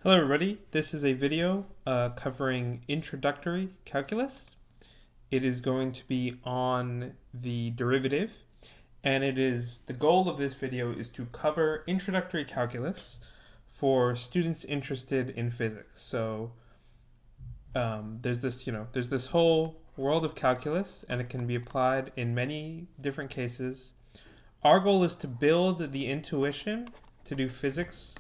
Hello everybody, this is a video covering introductory calculus. It is going to be on the derivative, and the goal of this video is to cover introductory calculus for students interested in physics. So there's this whole world of calculus, and it can be applied in many different cases. Our goal is to build the intuition to do physics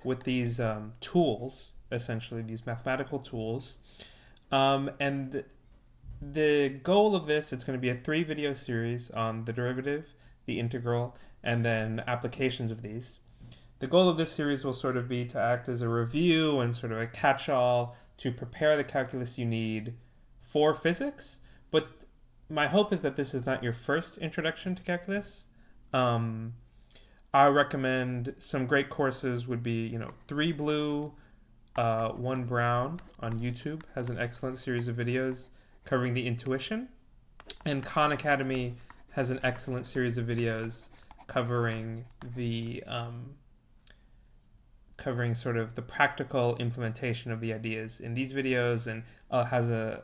with these tools, essentially these mathematical tools. And the goal of this, it's going to be a 3-video series on the derivative, the integral, and then applications of these. The goal of this series will sort of be to act as a review and sort of a catch-all to prepare the calculus you need for physics. But my hope is that this is not your first introduction to calculus. I recommend some great courses would be, 3 Blue, 1 Brown on YouTube has an excellent series of videos covering the intuition. And Khan Academy has an excellent series of videos covering covering sort of the practical implementation of the ideas in these videos, and has a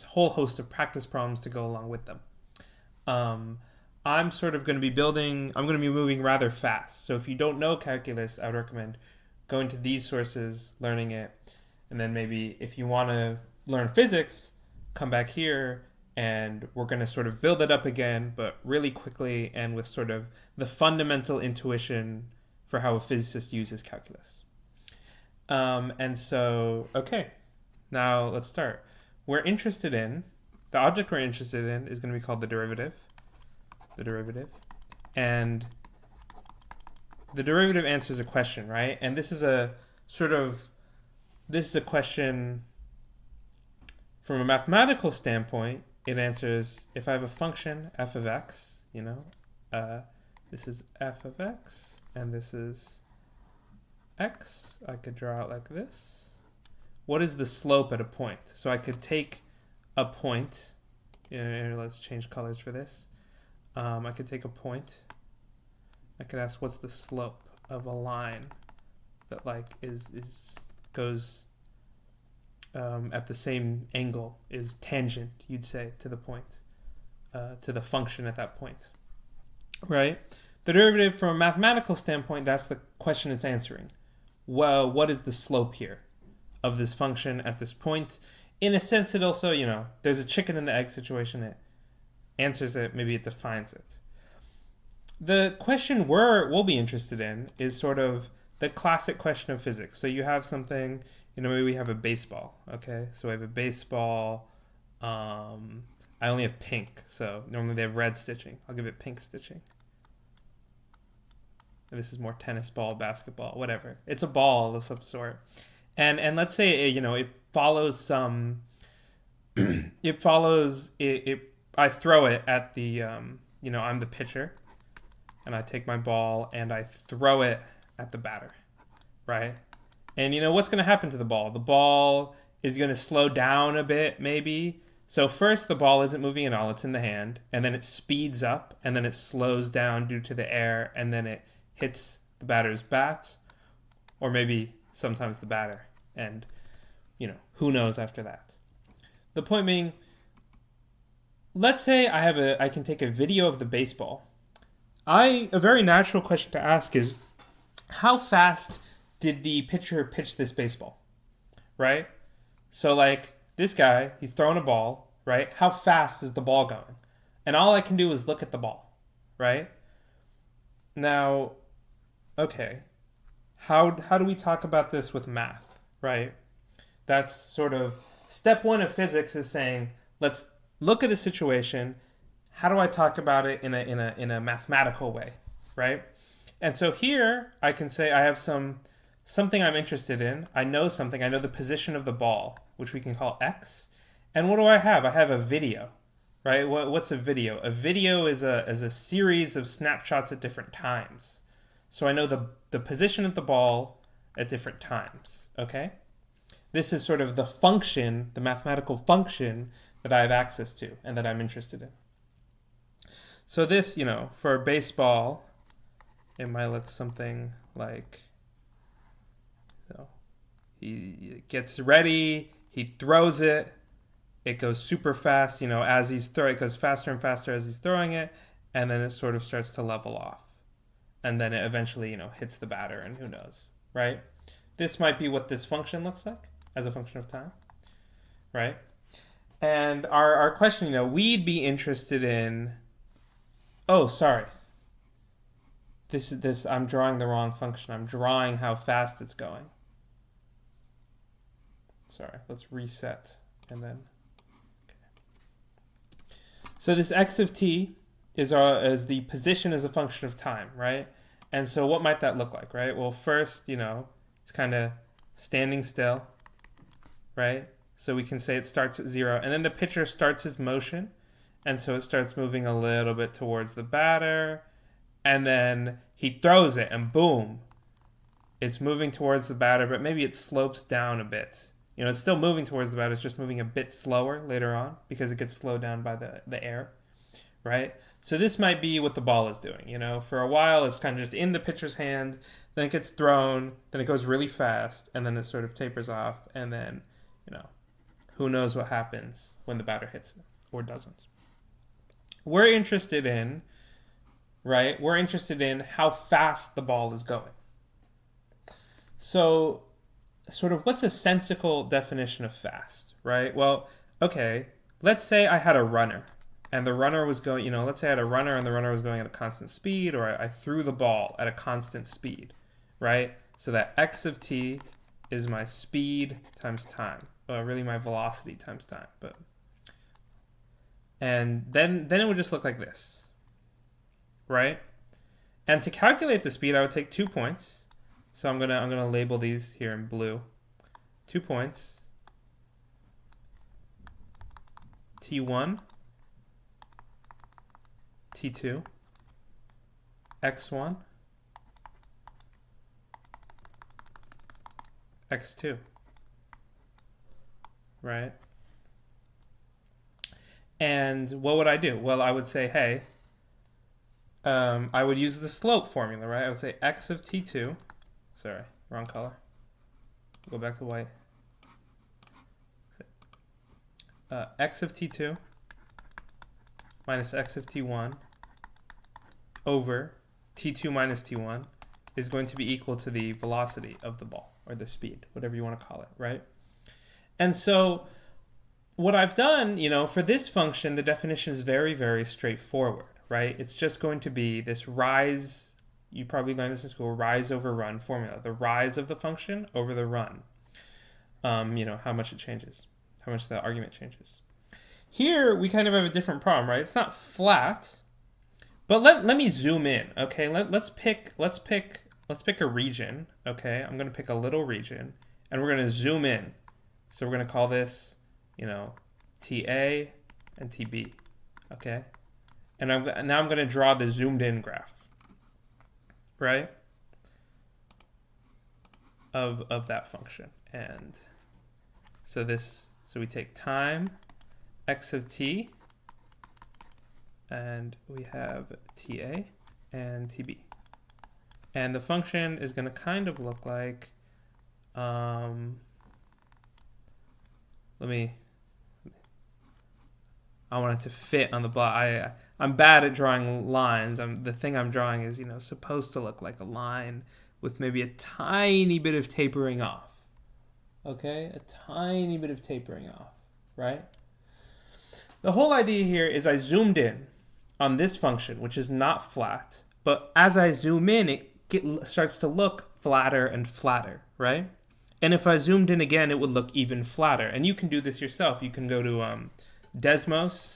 whole host of practice problems to go along with them. I'm sort of going to be moving rather fast. So if you don't know calculus, I would recommend going to these sources, learning it, and then maybe if you want to learn physics, come back here, and we're going to sort of build it up again, but really quickly and with sort of the fundamental intuition for how a physicist uses calculus. Okay, now let's start. The object we're interested in is going to be called the derivative. And the derivative answers a question, right? And this is a question from a mathematical standpoint. It answers, if I have a function f of x, this is f of x and this is x, I could draw it like this. What is the slope at a point? So I could take a point, let's change colors for this. I could take a point. I could ask, what's the slope of a line that goes at the same angle, is tangent, you'd say, to the point, to the function at that point, right? The derivative, from a mathematical standpoint, that's the question it's answering. Well, what is the slope here of this function at this point? In a sense, it also, there's a chicken and the egg situation. It answers it, maybe it defines it. The question we'll be interested in is sort of the classic question of physics. So you have something, maybe we have a baseball, okay? So I have a baseball, I only have pink, so normally they have red stitching. I'll give it pink stitching. And this is more tennis ball, basketball, whatever. It's a ball of some sort. And let's say, it follows some, I throw it at the, I'm the pitcher, and I take my ball and I throw it at the batter, right? And what's going to happen to the ball? The ball is going to slow down a bit, maybe. So first the ball isn't moving at all, it's in the hand, and then it speeds up, and then it slows down due to the air, and then it hits the batter's bat, or maybe sometimes the batter, and, who knows after that. The point being, let's say I can take a video of the baseball. A very natural question to ask is, how fast did the pitcher pitch this baseball, right? So this guy, he's throwing a ball, right? How fast is the ball going? And all I can do is look at the ball, right? Now, okay, how do we talk about this with math, right? That's sort of step 1 of physics, is saying, let's look at a situation. How do I talk about it in a mathematical way, right? And so here I can say I have something I'm interested in. I know something. I know the position of the ball, which we can call x. And what do I have? I have a video, right? What's a video? A video is a series of snapshots at different times. So I know the position of the ball at different times. Okay, this is sort of the function, the mathematical function that I have access to and that I'm interested in. So this, for baseball, it might look something like, he gets ready, he throws it, it goes super fast, as he's throwing, it goes faster and faster as he's throwing it, and then it sort of starts to level off. And then it eventually, hits the batter, and who knows, right? This might be what this function looks like as a function of time, right? And our question, we'd be interested in, oh, sorry. This I'm drawing the wrong function. I'm drawing how fast it's going. Sorry, let's reset and then. Okay. So this x of t is the position as a function of time, right? And so what might that look like, right? Well, first, it's kind of standing still, right? So we can say it starts at 0, and then the pitcher starts his motion, and so it starts moving a little bit towards the batter, and then he throws it, and boom, it's moving towards the batter, but maybe it slopes down a bit. It's still moving towards the batter, it's just moving a bit slower later on because it gets slowed down by the air, right? So this might be what the ball is doing. For a while it's kind of just in the pitcher's hand, then it gets thrown, then it goes really fast, and then it sort of tapers off, and then, who knows what happens when the batter hits it or doesn't. We're interested in how fast the ball is going. So sort of what's a sensical definition of fast, right? Well, okay, let's say I had a runner and the runner was going, let's say I had a runner and the runner was going at a constant speed, or I threw the ball at a constant speed, right? So that x of t is my speed times time. Really my velocity times time. And then it would just look like this, right? And to calculate the speed, I would take 2 points. So I'm gonna label these here in blue. 2 points. T1, T2, X1, X2, right? And what would I do? Well, I would say, hey, I would use the slope formula, right? I would say x of t2, sorry, wrong color. Go back to white. X of t2 minus x of t1 over t2 minus t1 is going to be equal to the velocity of the ball, or the speed, whatever you want to call it, right? And so what I've done, for this function, the definition is very, very straightforward, right? It's just going to be this rise, you probably learned this in school, rise over run formula. The rise of the function over the run. How much it changes, how much the argument changes. Here, we kind of have a different problem, right? It's not flat, but let me zoom in, okay? Let's pick a region, okay? I'm going to pick a little region, and we're going to zoom in. So we're going to call this, TA and TB, okay? And now I'm going to draw the zoomed in graph, right? Of that function. And so we take time, x of t, and we have TA and TB. And the function is going to kind of look like, I want it to fit on the block. I'm bad at drawing lines. The thing I'm drawing is, supposed to look like a line with maybe a tiny bit of tapering off. Okay? A tiny bit of tapering off, right? The whole idea here is I zoomed in on this function, which is not flat, but as I zoom in, it starts to look flatter and flatter, right? And if I zoomed in again, it would look even flatter. And you can do this yourself. You can go to desmos.com.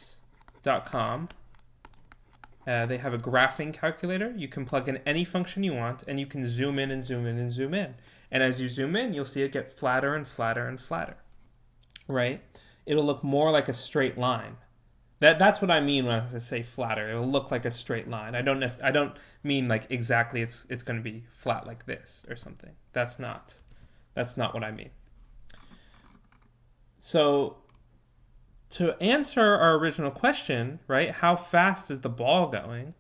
They have a graphing calculator. You can plug in any function you want, and you can zoom in and zoom in and zoom in. And as you zoom in, you'll see it get flatter and flatter and flatter, right? It'll look more like a straight line. That's what I mean when I say flatter. It'll look like a straight line. I don't mean like exactly it's going to be flat like this or something. That's not what I mean. So to answer our original question, right, how fast is the ball going?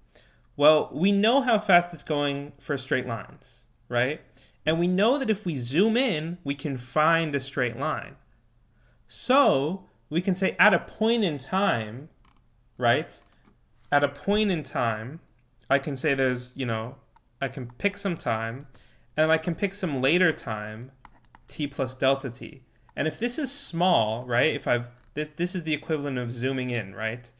Well, we know how fast it's going for straight lines, right? And we know that if we zoom in, we can find a straight line. So we can say at a point in time, right? At a point in time, I can say there's, I can pick some time, and I can pick some later time, t plus delta t. And if this is small, right? If this is the equivalent of zooming in, right?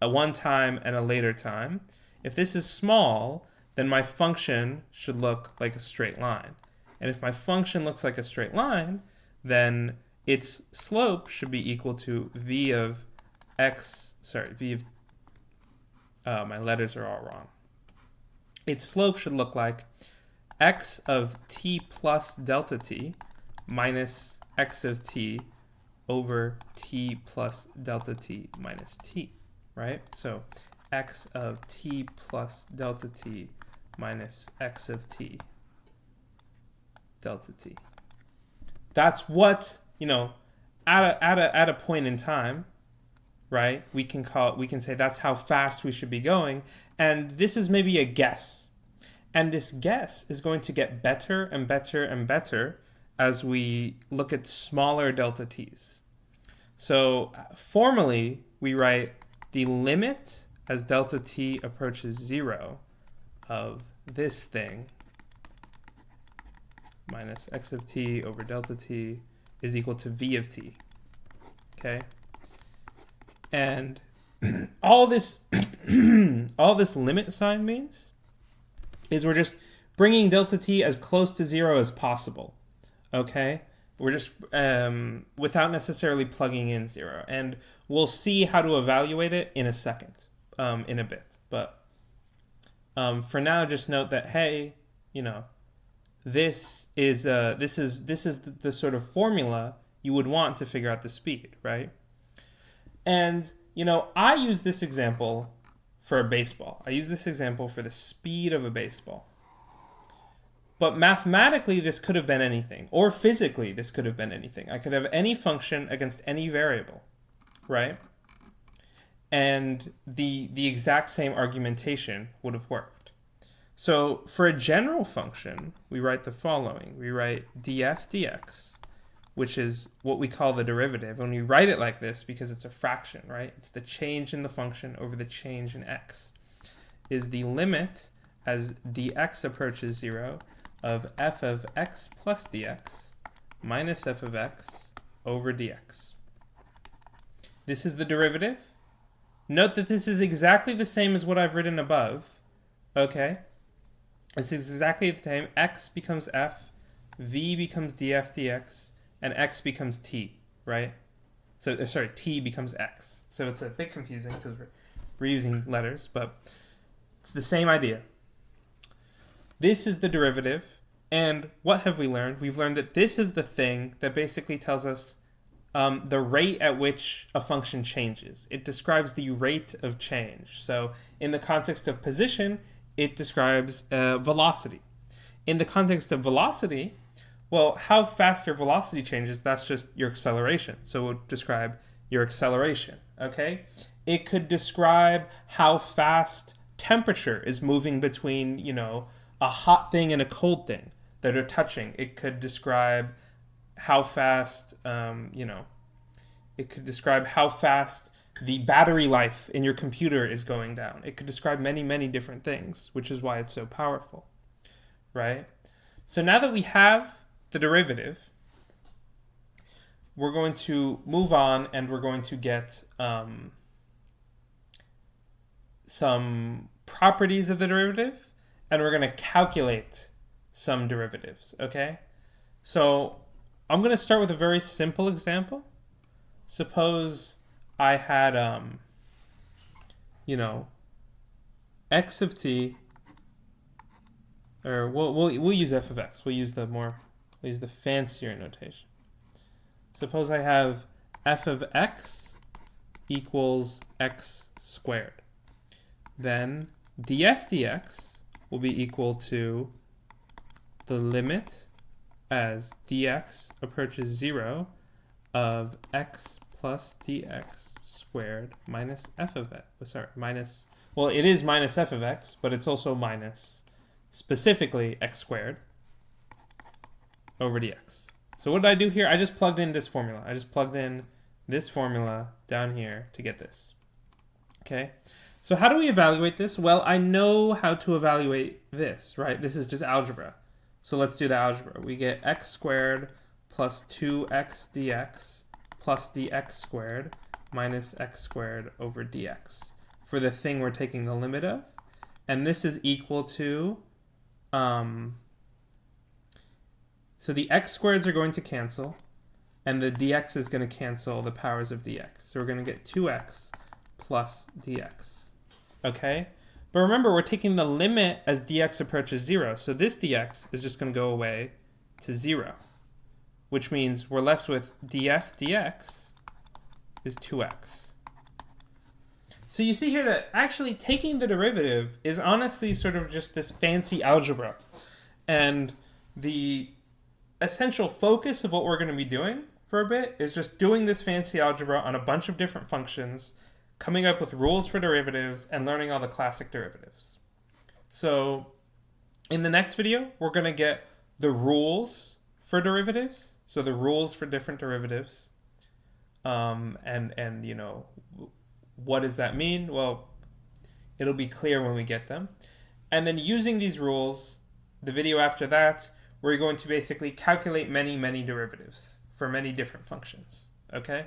A one time and a later time. If this is small, then my function should look like a straight line. And if my function looks like a straight line, then its slope should be equal to v of x, my letters are all wrong. Its slope should look like x of t plus delta t minus x of t over t plus delta t minus t, right? So x of t plus delta t minus x of t delta t. That's what, at a point in time, right? We can say that's how fast we should be going, and this is maybe a guess. And this guess is going to get better and better and better as we look at smaller delta t's. So formally, we write the limit as delta t approaches 0 of this thing minus x of t over delta t is equal to v of t. Okay? And all this limit sign means is we're just bringing delta t as close to 0 as possible. Okay? We're just without necessarily plugging in 0. And we'll see how to evaluate it in a second, in a bit. But for now, just note that, hey, this is the sort of formula you would want to figure out the speed, right? And, I use this example for a baseball. I use this example for the speed of a baseball. But mathematically, this could have been anything. Or physically, this could have been anything. I could have any function against any variable, right? And the exact same argumentation would have worked. So for a general function, we write the following. We write df dx, which is what we call the derivative. And we write it like this because it's a fraction, right? It's the change in the function over the change in x, is the limit as dx approaches 0 of f of x plus dx minus f of x over dx. This is the derivative. Note that this is exactly the same as what I've written above. Okay? It's exactly the same. X becomes f, v becomes df dx, and x becomes t, right? So, t becomes x. So it's a bit confusing because we're using letters, but it's the same idea. This is the derivative, and what have we learned? We've learned that this is the thing that basically tells us the rate at which a function changes. It describes the rate of change. So in the context of position, it describes velocity. In the context of velocity, well, how fast your velocity changes, that's just your acceleration. So it would describe your acceleration, okay? It could describe how fast temperature is moving between, a hot thing and a cold thing that are touching. It could describe how fast, it could describe how fast the battery life in your computer is going down. It could describe many, many different things, which is why it's so powerful, right? So now that we have the derivative, we're going to move on and we're going to get some properties of the derivative, and we're going to calculate some derivatives, okay? So I'm going to start with a very simple example. Suppose I had, x of t, or we'll use f of x. We'll use the fancier notation. Suppose I have f of x equals x squared. Then df dx will be equal to the limit as dx approaches 0 of x plus dx squared minus f of x. It is minus f of x, but it's also minus specifically x squared. over dx. So what did I do here? I just plugged in this formula. I just plugged in this formula down here to get this. Okay, so how do we evaluate this? Well, I know how to evaluate this, right? This is just algebra. So let's do the algebra. We get x squared plus 2x dx plus dx squared minus x squared over dx for the thing we're taking the limit of. And this is equal to, so the x squareds are going to cancel, and the dx is going to cancel the powers of dx. So we're going to get 2x plus dx. Okay? But remember, we're taking the limit as dx approaches 0. So this dx is just going to go away to 0, which means we're left with df dx is 2x. So you see here that actually taking the derivative is honestly sort of just this fancy algebra. And the essential focus of what we're going to be doing for a bit is just doing this fancy algebra on a bunch of different functions, coming up with rules for derivatives, and learning all the classic derivatives. So in the next video, we're going to get the rules for derivatives. So the rules for different derivatives. And you know, what does that mean? Well, it'll be clear when we get them. And then using these rules, the video after that, we're going to basically calculate many, many derivatives for many different functions. Okay?